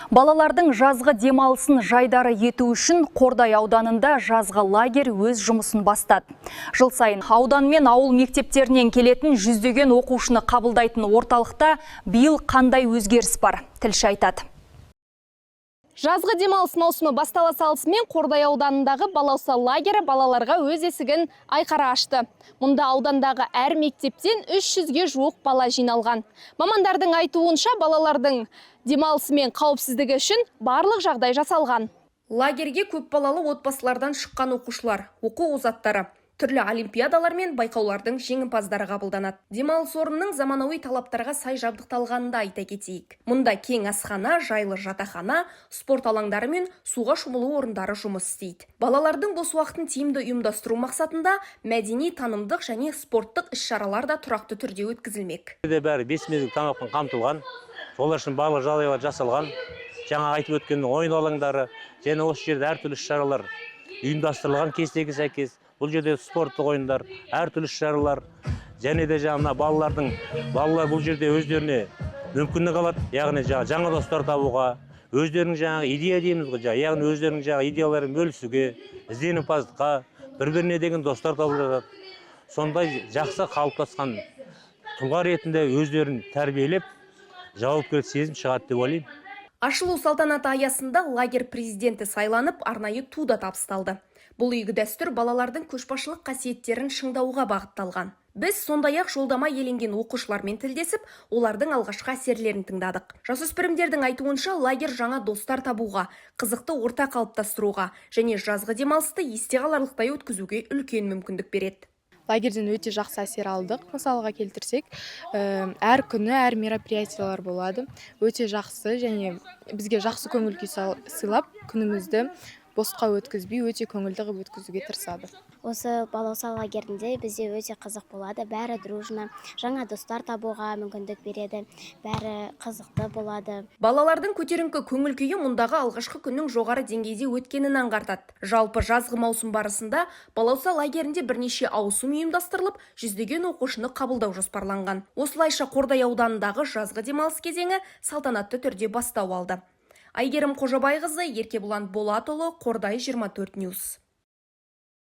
Балалардың жазғы демалысын жайдары ету үшін Қордай ауданында жазғы лагерь өз жұмысын бастады. Жыл сайын аудан мен ауыл мектептерінен келетін жүздеген оқушыны қабылдайтын орталықта биыл қандай өзгеріс бар? Тілші айтады. Жазғы демалыс маусымы бастала салысымен Қордай ауданындағы балауса лагері балаларға өз есігін айқара ашты. Мұнда аудандағы әр мектептен 300-ге жуық бала жиналған. Мамандардың айтуынша балалардың демалысы мен қауіпсіздігі үшін барлық жағдай жасалған. Лагерге көп балалы отбасылардан шыққан оқушылар, оқу озаттары, түрлі олимпиадалар мен байқаулардың жеңімпаздары қабылданады. Демалыс орнының заманауи талаптарға сай жабдықталғанында айта кетейік. Мұнда кең асхана, жайлы жатақхана, спорт алаңдары мен суға шомылу орындары жұмыс істейді. Балалардың бос уақытын тиімді ұйымдастыру мақсатында мәдени, танымдық және спорттық іс-шаралар да тұрақты түрде өткізілмек. Бәрі 5 мезгіл тамақпен қамтылған, сол үшін барлық жағдайлар жасалған. Жаңа айтып өткен ойын алаңдары және осы жерде әртүрлі іс-шаралар ұйымдастырылған кестеге сәйкес. Бұл жерде спорттық ойындар, әртүрлі іс-шаралар және де балалар бұл жерде өздеріне мүмкіндік алады, яғни жаңа достар табуға, өздерінің идея дейміз ғой, яғни өздерінің идеяларын бөлісуге, ізденімпаздыққа, бір-біріне деген достар табылып жатады. Сондай жақсы қалыптасқан тұлға ретінде өздерін тәрбиелеп, жауапкершілік сезім шығады деп ойлаймын. Ашылу салтанаты аясында лагерь президенті сайланып, арнайы ту да табысталды. Бұл игі дәстүр балалардың көшбасшылық қасиеттерін шыңдауға бағытталған. Біз сондай-ақ жолдама еленген оқушылармен тілдесіп, олардың алғашқы әсерлерін тыңдадық. Жасөспірімдердің айтуынша лагерь жаңа достар табуға, қызықты орта қалыптастыруға және жазғы демалысты есте қаларлықтай өткізуге үлкен мүмкіндік береді. Лагерден өте жақсы әсер алдық. Мысалға келтірсек, әр күні әр мероприятиялар болады. Өте жақсы және бізге жақсы көңіл күй сыйлап, күнімізді босқа өткізбей, өте көңілді қылып өткізуге тырысады. Осы балауса лагерінде бізде өте қызық болады. Бәрі дружно, жаңа достар табуға мүмкіндік береді. Бәрі қызықты болады. Балалардың көтеріңкі көңіл күйі мұндағы алғашқы күннің жоғары деңгейде өткенін аңғартады. Жалпы жазғы маусым барысында балауса лагерінде бірнеше ауысым ұйымдастырылып, жүздеген оқушыны қабылдау жоспарланған. Осылайша Қордай ауданындағы жазғы демалыс кезеңі салтанатты түрде бастау алды. Айгерім Қожабайқызы, Еркебұлан Болатұлы, Қордай 24 Ньюс.